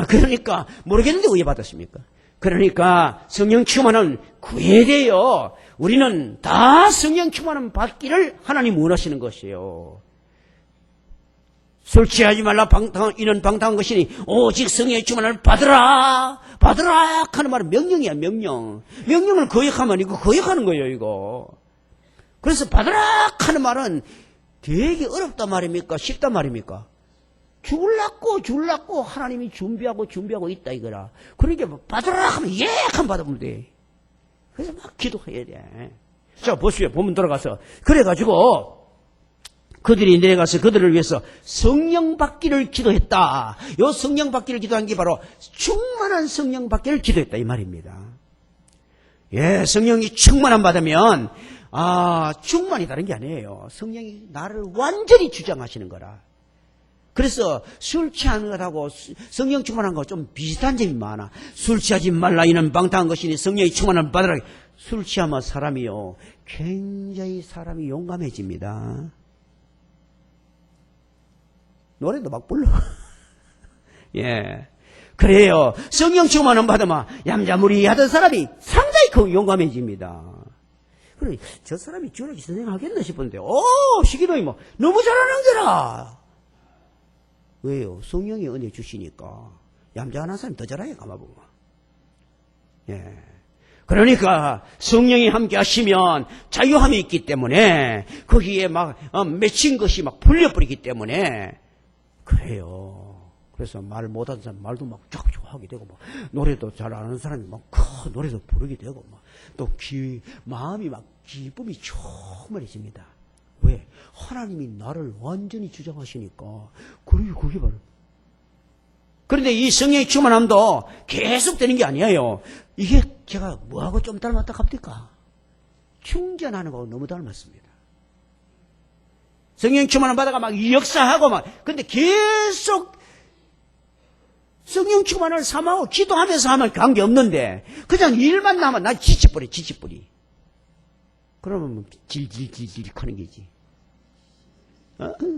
그러니까 모르겠는데 왜 받았습니까? 그러니까 성령 충만은 구해야 돼요. 우리는 다 성령 충만은 받기를 하나님 원하시는 것이에요. 술 취하지 말라 이는 방탕한 것이니 오직 성령의 충만을 받으라 하는 말은 명령이야. 명령을 거역하면 이거 거역하는 거예요. 이거. 그래서 받으라 하는 말은 되게 어렵단 말입니까? 쉽단 말입니까? 죽을라고 하나님이 준비하고 있다 이거라. 그러니까 받으라 하면 하면 받으면 돼. 그래서 막 기도해야 돼. 자, 보시오. 본문 돌아가서. 그래가지고 그들이 내려가서 그들을 위해서 성령 받기를 기도했다. 요 성령 받기를 기도한 게 바로 충만한 성령 받기를 기도했다 이 말입니다. 예, 성령이 충만함 받으면 충만이 다른 게 아니에요. 성령이 나를 완전히 주장하시는 거라. 그래서 술 취하는 것하고 성령 충만한 거 좀 비슷한 점이 많아. 술 취하지 말라 이는 방탕한 것이니 성령이 충만함을 받으라. 술 취하면 사람이요 굉장히 사람이 용감해집니다. 노래도 막 불러. 예, 그래요. 성령 충만함 받으면 얌자무리하던 사람이 상당히 용감해집니다. 그래, 저 사람이 주일학교 선생 하겠나 싶은데 시기동이 뭐 너무 잘하는 거라. 왜요? 성령이 은혜 주시니까 얌전한 사람이 더 잘하게 가마보고. 예. 그러니까 성령이 함께 하시면 자유함이 있기 때문에 거기에 막 맺힌 것이 막 풀려버리기 때문에 그래요. 그래서 말 못하는 사람 말도 막 쫙쫙 하게 되고 막 노래도 잘 아는 사람이 막 노래도 부르게 되고 막 또 마음이 막 기쁨이 충만해집니다. 왜? 하나님이 나를 완전히 주장하시니까. 그게 바로. 그런데 이 성령의 충만함도 계속 되는 게 아니에요. 이게 제가 뭐하고 좀 닮았다 갑니까? 충전하는 거하고 너무 닮았습니다. 성령 충만함 받아가 막 역사하고 막. 근데 계속 성령 충만을 삼하고 기도하면서 하면 관계없는데 그냥 일만 나면 난 지치뿌리. 그러면 질질질질 하는 거지.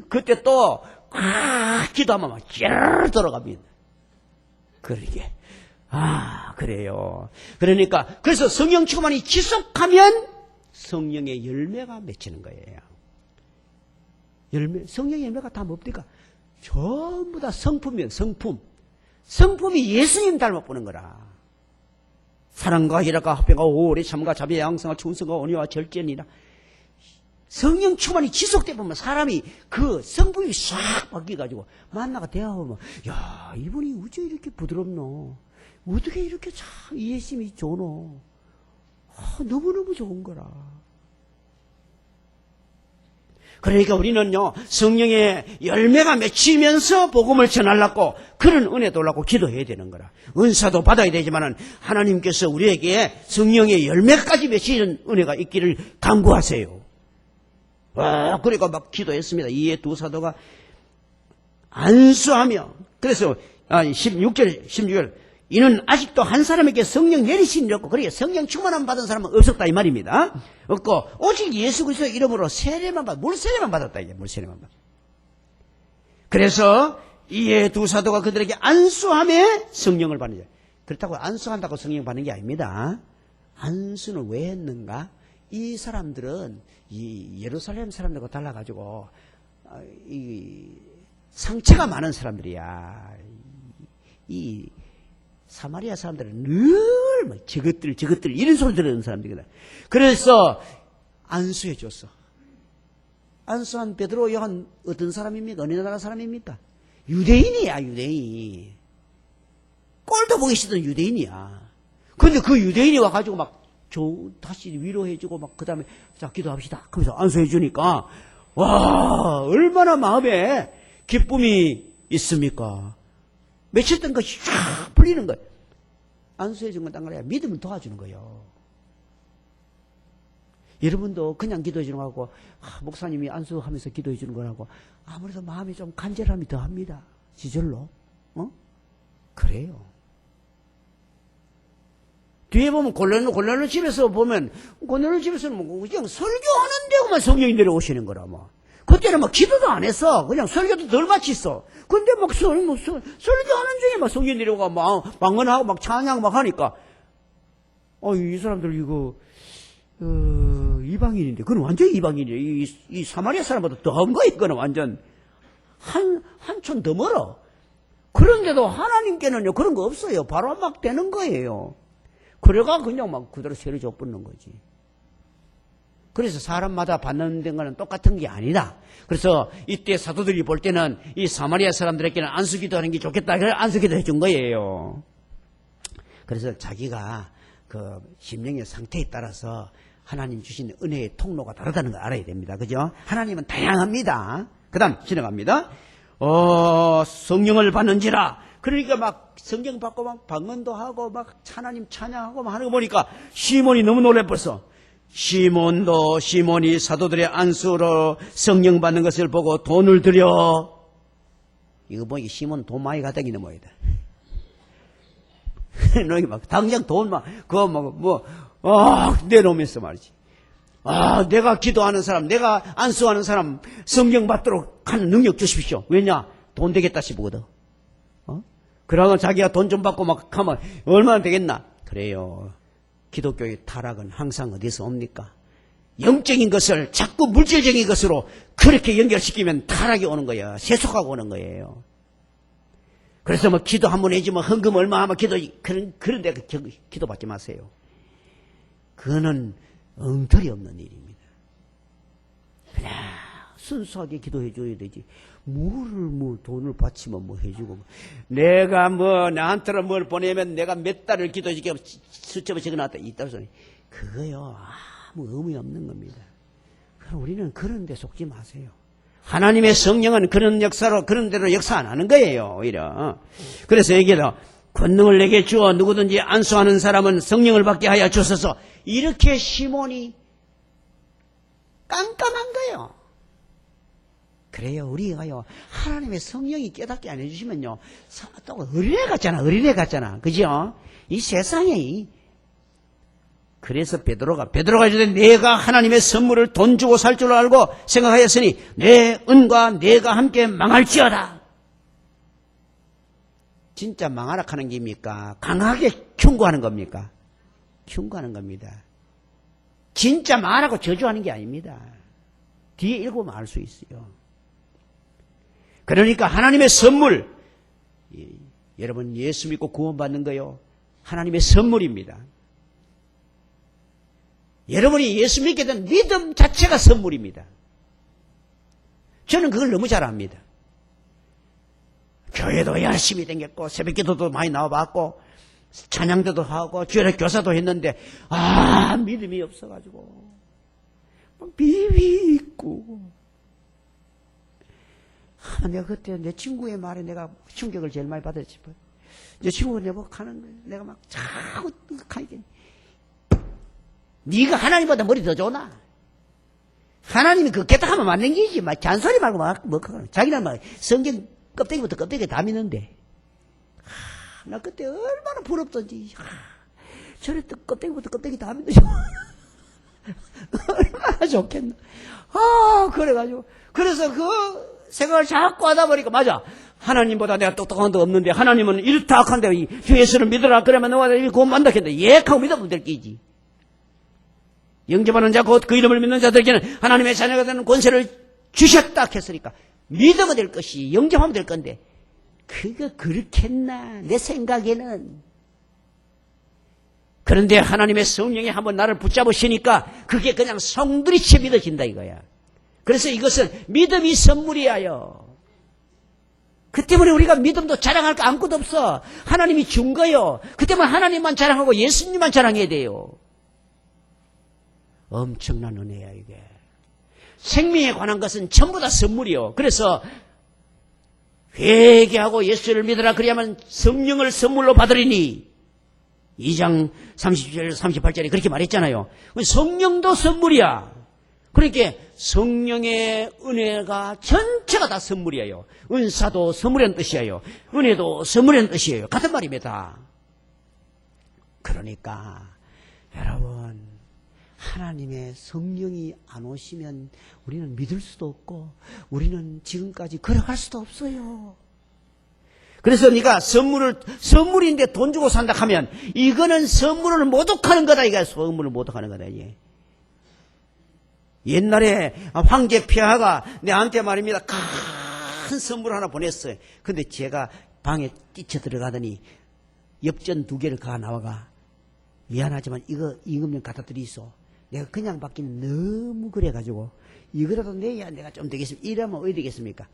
그때 또 기도하면 막 찌르르 돌아갑니다. 그러게. 그래요. 그러니까 그래서 성령 충만이 지속하면 성령의 열매가 맺히는 거예요. 성령의 열매가 다 뭡니까? 전부 다 성품이에요. 성품이 예수님 닮아 보는 거라. 사랑과 희락과 화평과 오래 참과 자비와 양성과 충성과 온유와 절제니라. 성령 충만이 지속돼 보면 사람이 그 성품이 싹 바뀌어가지고 만나가 대화하면, 야, 이분이 어째 이렇게 부드럽노? 어떻게 이렇게 참 이해심이 좋노? 너무너무 좋은 거라. 그러니까 우리는요, 성령의 열매가 맺히면서 복음을 전하려고, 그런 은혜도 올라고 기도해야 되는 거라. 은사도 받아야 되지만은 하나님께서 우리에게 성령의 열매까지 맺히는 은혜가 있기를 간구하세요. 그러니까 막 기도했습니다. 이에 두 사도가 안수하며, 그래서 16절, 16절, 이는 아직도 한 사람에게 성령 내리심이 없고, 그러니까 성령 충만함 받은 사람은 없었다 이 말입니다. 없고 오직 예수 그리스도의 이름으로 세례만 물세례만 받았다, 이게 물세례만 받았다. 그래서 이에 두 사도가 그들에게 안수하며 성령을 받는 거예요. 그렇다고 안수한다고 성령 받는 게 아닙니다. 안수는 왜 했는가? 이 사람들은 이 예루살렘 사람들과 달라가지고 이 상처가 많은 사람들이야. 이 사마리아 사람들은 늘 저것들 이런 소리 들으는 사람들이거든. 그래서 안수해 줬어. 안수한 베드로 요한 어떤 사람입니까? 어느 나라 사람입니까? 유대인이야, 유대인. 꼴도 보기 싫던 유대인이야. 근데 그 유대인이 와가지고 막 다시 위로해주고 막 그 다음에 자 기도합시다 하면서 안수해주니까 와, 얼마나 마음에 기쁨이 있습니까? 맺혔던 것이 쫙 풀리는 거예요. 안수해준 건 딴 거야. 믿음을 도와주는 거예요. 여러분도 그냥 기도해주는 거하고 목사님이 안수하면서 기도해주는 거라고 아무래도 마음이 좀 간절함이 더합니다. 지절로. 그래요. 뒤에 보면 곤란을 집에서 보면 곤란을 집에서는 뭐 그냥 설교하는 데만 성령이 내려오시는 거라 뭐. 그때는 막 기도도 안 했어. 그냥 설교도 덜 마쳤어. 근데 막 설교하는 중에 막 성령 내려오고 막 방언하고 막 찬양 막 하니까 이 사람들 이거 이방인인데 그건 완전 이방인이에요. 이 사마리아 사람보다 더한 거야. 이거는 완전 한촌 더 멀어. 그런데도 하나님께는요 그런 거 없어요. 바로 막 되는 거예요. 그래가 그냥 막 그대로 세례 줘 붙는 거지. 그래서 사람마다 받는 거는 똑같은 게 아니다. 그래서 이때 사도들이 볼 때는 이 사마리아 사람들에게는 안수기도 하는 게 좋겠다. 그래서 안수기도 해준 거예요. 그래서 자기가 그 심령의 상태에 따라서 하나님 주신 은혜의 통로가 다르다는 걸 알아야 됩니다. 그죠? 하나님은 다양합니다. 그 다음 지나갑니다. 성령을 받는지라. 그러니까 막 성경 받고 막 방언도 하고 막 하나님 찬양하고 막 하는 거 보니까 시몬이 너무 놀래버렸어. 시몬이 사도들의 안수로 성령 받는 것을 보고 돈을 들여. 이거 보니까 시몬 돈 많이 갖다 기는 모양이다. 너희 막 당장 돈 막 그거 내놓으면서 말이지. 내가 기도하는 사람, 내가 안수하는 사람 성령 받도록 하는 능력 주십시오. 왜냐? 돈 되겠다 싶거든. 그러면 자기가 돈 좀 받고 막 하면 얼마나 되겠나? 그래요. 기독교의 타락은 항상 어디서 옵니까? 영적인 것을 자꾸 물질적인 것으로 그렇게 연결시키면 타락이 오는 거예요. 세속하고 오는 거예요. 그래서 뭐 기도 한번 해주면 헌금 얼마 하면 그런 데 기도 받지 마세요. 그거는 엉터리 없는 일입니다. 그냥 순수하게 기도해 줘야 되지. 뭐를 돈을 바치면 해주고. 내가 나한테는 뭘 보내면 내가 몇 달을 기도해주게 수첩에 적어놨다. 이따 소리. 그거요. 아무 의미 없는 겁니다. 그럼 우리는 그런 데 속지 마세요. 하나님의 성령은 그런 역사로, 그런 대로 역사 안 하는 거예요. 오히려. 그래서 여기에서 권능을 내게 주어 누구든지 안수하는 사람은 성령을 받게 하여 주소서. 이렇게 시몬이 깜깜한 거예요. 그래요. 우리가요, 하나님의 성령이 깨닫게 안 해주시면요, 또 어린애 같잖아. 그죠? 이 세상에. 그래서 베드로가 이르되 내가 하나님의 선물을 돈 주고 살 줄 알고 생각하였으니 내 은과 내가 함께 망할지어다. 진짜 망하라 하는 게 입니까? 강하게 충고하는 겁니까? 충고하는 겁니다. 진짜 망하라고 저주하는 게 아닙니다. 뒤에 읽으면 알 수 있어요. 그러니까 하나님의 선물, 여러분 예수 믿고 구원받는 거요, 하나님의 선물입니다. 여러분이 예수 믿게 된 믿음 자체가 선물입니다. 저는 그걸 너무 잘 압니다. 교회도 열심히 다녔고 새벽기도도 많이 나와봤고 찬양대도 하고 주일에 교사도 했는데 믿음이 없어가지고 막 비비 있고 내가 그때 내 친구의 말에 내가 충격을 제일 많이 받았지. 내 친구가 내보고 하는 거야. 내가 막 자꾸 가니까 네가 하나님보다 머리 더 좋나? 하나님이 그 깨딱하면 맞는 게지. 막 잔소리 말고 막 자기는 막 성경 껍데기부터 껍데기 다 믿는데. 나 그때 얼마나 부럽던지. 저래 또 껍데기부터 껍데기 다 믿는지. 얼마나 좋겠나. 그래가지고. 그래서 그 생각을 자꾸 하다 보니까 맞아. 하나님보다 내가 똑똑한 데 없는데 하나님은 이렇다 한데 주 예수를 믿으라. 그러면 너가 구원 만다 했는데 하고 믿으면 될 끼지. 영접하는 자 곧 그 이름을 믿는 자들에게는 하나님의 자녀가 되는 권세를 주셨다 했으니까 믿으면 될 것이 영접하면 될 건데 그거 그렇겠나 내 생각에는. 그런데 하나님의 성령이 한번 나를 붙잡으시니까 그게 그냥 송두리째 믿어진다 이거야. 그래서 이것은 믿음이 선물이야요. 그 때문에 우리가 믿음도 자랑할 거 아무것도 없어. 하나님이 준 거요. 그 때문에 하나님만 자랑하고 예수님만 자랑해야 돼요. 엄청난 은혜야 이게. 생명에 관한 것은 전부 다 선물이요. 그래서 회개하고 예수를 믿으라 그래야만 성령을 선물로 받으리니 2장 37, 38절에 그렇게 말했잖아요. 성령도 선물이야. 그러니까 성령의 은혜가 전체가 다 선물이에요. 은사도 선물이라는 뜻이에요. 은혜도 선물이라는 뜻이에요. 같은 말입니다. 그러니까 여러분 하나님의 성령이 안 오시면 우리는 믿을 수도 없고 우리는 지금까지 걸어갈 수도 없어요. 그래서 네가 선물인데 돈 주고 산다 하면 이거는 선물을 모독하는 거다. 이거 선물을 모독하는 거다. 이게. 옛날에 황제 폐하가 내한테 말입니다. 큰 선물 하나 보냈어요. 근데 제가 방에 뛰쳐 들어가더니 엽전 2개를 가 나와가 미안하지만 이거 임금님 갖다 드리소. 내가 그냥 받기는 너무 그래가지고 이거라도 내야 내가 좀 되겠습니까? 이러면 어디 되겠습니까?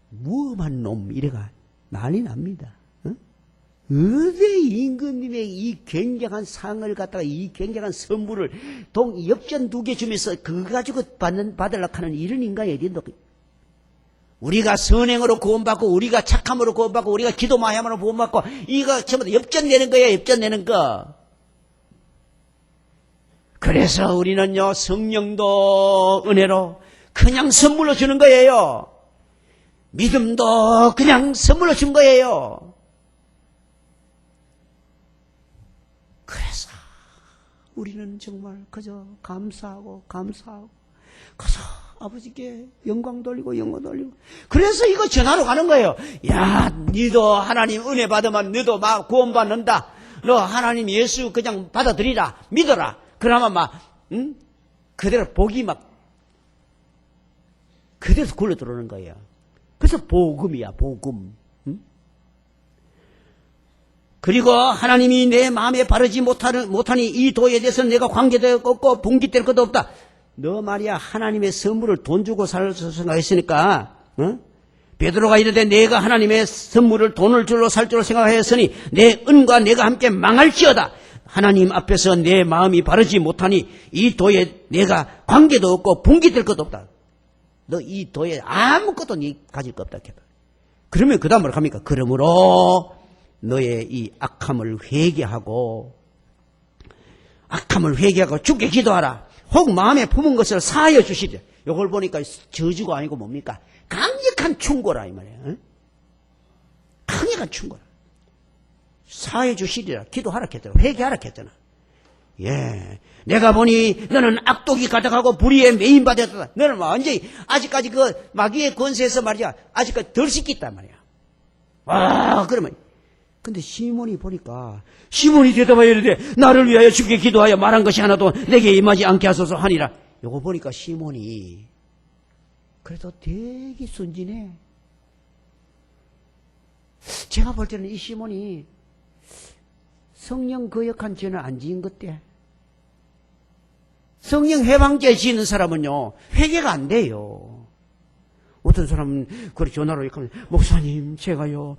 무엄한 놈 이래가 난리 납니다. 어디 임금님의 이 굉장한 상을 갖다가 이 굉장한 선물을 엽전 2개 주면서 그거 가지고 받으려고 하는 이런 인간이 어디 있노? 우리가 선행으로 구원받고 우리가 착함으로 구원받고 우리가 기도 많이 함으로 구원받고 이거 전부 다 엽전 내는 거야. 엽전 내는 거. 그래서 우리는요 성령도 은혜로 그냥 선물로 주는 거예요. 믿음도 그냥 선물로 준 거예요. 그래서 우리는 정말 그저 감사하고 그저 아버지께 영광 돌리고 그래서 이거 전하러 가는 거예요. 야, 니도 하나님 은혜 받으면 너도 막 구원받는다. 너 하나님 예수 그냥 받아들이라. 믿어라. 그러면 그대로 복이 그대로 굴러 들어오는 거예요. 그래서 복음이야, 복음. 그리고 하나님이 내 마음에 바르지 못하니 이 도에 대해서 내가 관계될 것 없고 분깃될 것도 없다. 너 말이야 하나님의 선물을 돈 주고 살 생각했으니까 베드로가 이르되 내가 하나님의 선물을 돈을 줄로 살 줄로 생각하였으니 내 은과 내가 함께 망할지어다. 하나님 앞에서 내 마음이 바르지 못하니 이 도에 내가 관계도 없고 분깃될 것도 없다. 너 이 도에 아무것도 네 가질 거 없다. 그러면 그 다음으로 갑니까? 그러므로 너의 이 악함을 회개하고 주께 기도하라. 혹 마음에 품은 것을 사하여 주시리. 이걸 보니까 저주가 아니고 뭡니까? 강력한 충고라 이 말이에요. 강력한 충고라. 사해 주시리라. 기도하라 했잖아. 회개하라 했잖아. 예. 내가 보니 너는 악독이 가득하고 불의에 매인받았다. 너는 완전히 아직까지 그 마귀의 권세에서 말이야. 아직까지 덜 씻겼단 말이야. 그러면 근데 시몬이 보니까 시몬이 대답하여 이르되 나를 위하여 주께 기도하여 말한 것이 하나도 내게 임하지 않게 하소서 하니라. 요거 보니까 시몬이 그래도 되게 순진해. 제가 볼 때는 이 시몬이 성령 거역한 죄는 안 지은 것 같아. 성령 회방죄 지는 사람은요, 회개가 안 돼요. 어떤 사람은 그렇게 전화로 이렇게 하면, 목사님, 제가요,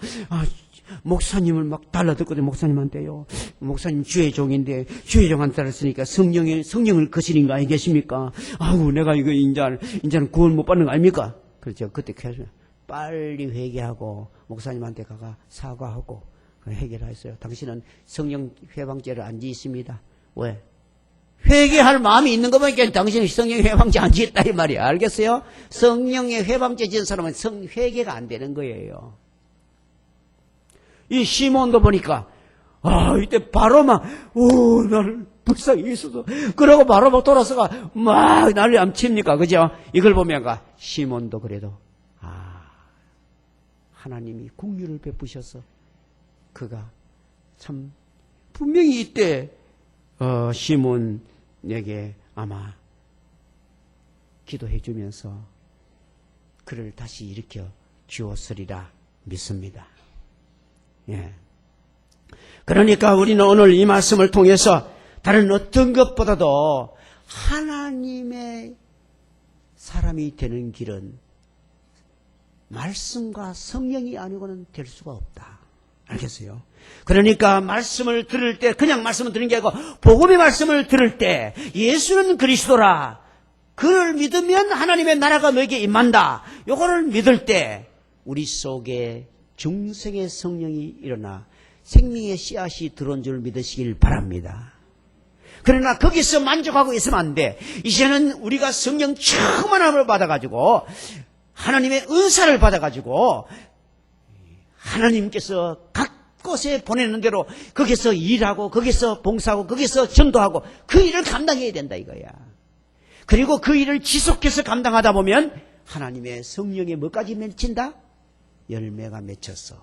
목사님을 막 달라듣거든요, 목사님한테요. 목사님 주의 종인데, 주의 종한테 따랐으니까 성령을 거스린 거 아니겠습니까? 아우, 내가 이거 이제는 구원 못 받는 거 아닙니까? 그렇죠. 그때 빨리 회개하고, 목사님한테 가가 사과하고, 해결했어요. 당신은 성령 회방죄를 안 지었습니다. 왜? 회개할 마음이 있는 거 보니까 당신은 성령 회방죄 안 지었다 이 말이야. 알겠어요? 성령의 회방죄 지은 사람은 회개가 안 되는 거예요. 이 시몬도 보니까 이때 바로 막 나를 불쌍히 있어서 그러고 바로 막 돌아서가 막 난리 안 칩니까? 그죠? 이걸 보면 시몬도 그래도 하나님이 긍휼을 베푸셔서 그가 참 분명히 이때 시몬에게 아마 기도해 주면서 그를 다시 일으켜 주었으리라 믿습니다. 예. 그러니까 우리는 오늘 이 말씀을 통해서 다른 어떤 것보다도 하나님의 사람이 되는 길은 말씀과 성령이 아니고는 될 수가 없다. 알겠어요? 그러니까 말씀을 들을 때 그냥 말씀을 듣는 게 아니고 복음의 말씀을 들을 때 예수는 그리스도라. 그를 믿으면 하나님의 나라가 너에게 임한다. 요거를 믿을 때 우리 속에 중생의 성령이 일어나 생명의 씨앗이 들어온 줄 믿으시길 바랍니다. 그러나 거기서 만족하고 있으면 안 돼. 이제는 우리가 성령 충만함을 받아가지고 하나님의 은사를 받아가지고 하나님께서 각 곳에 보내는 대로 거기서 일하고 거기서 봉사하고 거기서 전도하고 그 일을 감당해야 된다 이거야. 그리고 그 일을 지속해서 감당하다 보면 하나님의 성령에 뭐까지 맺힌다? 열매가 맺혔어.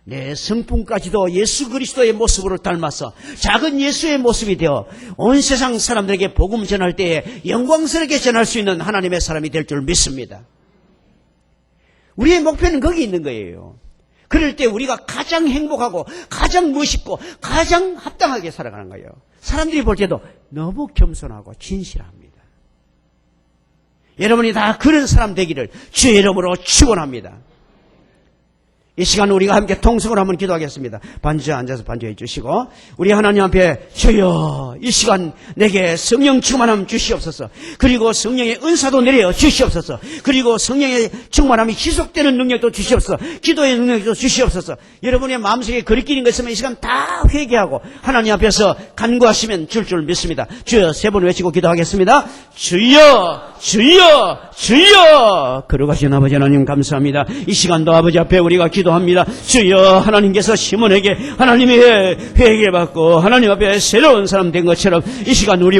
내 성품까지도 예수 그리스도의 모습으로 닮아서 작은 예수의 모습이 되어 온 세상 사람들에게 복음 전할 때에 영광스럽게 전할 수 있는 하나님의 사람이 될 줄 믿습니다. 우리의 목표는 거기 있는 거예요. 그럴 때 우리가 가장 행복하고 가장 멋있고 가장 합당하게 살아가는 거예요. 사람들이 볼 때도 너무 겸손하고 진실합니다. 여러분이 다 그런 사람 되기를 주의 이름으로 축원합니다. 이 시간 우리가 함께 통성으로 한번 기도하겠습니다. 반주에 앉아서 반주해 주시고 우리 하나님 앞에 주여 이 시간 내게 성령 충만함 주시옵소서. 그리고 성령의 은사도 내려 주시옵소서. 그리고 성령의 충만함이 지속되는 능력도 주시옵소서. 기도의 능력도 주시옵소서. 여러분의 마음속에 거리끼는 것 있으면 이 시간 다 회개하고 하나님 앞에서 간구하시면 줄 믿습니다. 주여 3번 외치고 기도하겠습니다. 주여 주여 주여. 걸어가신 아버지 하나님 감사합니다. 이 시간도 아버지 앞에 우리가 기도합니다. 주여 하나님께서 시몬에게 하나님의 회개받고 하나님 앞에 새로운 사람 된 것처럼 이 시간 우리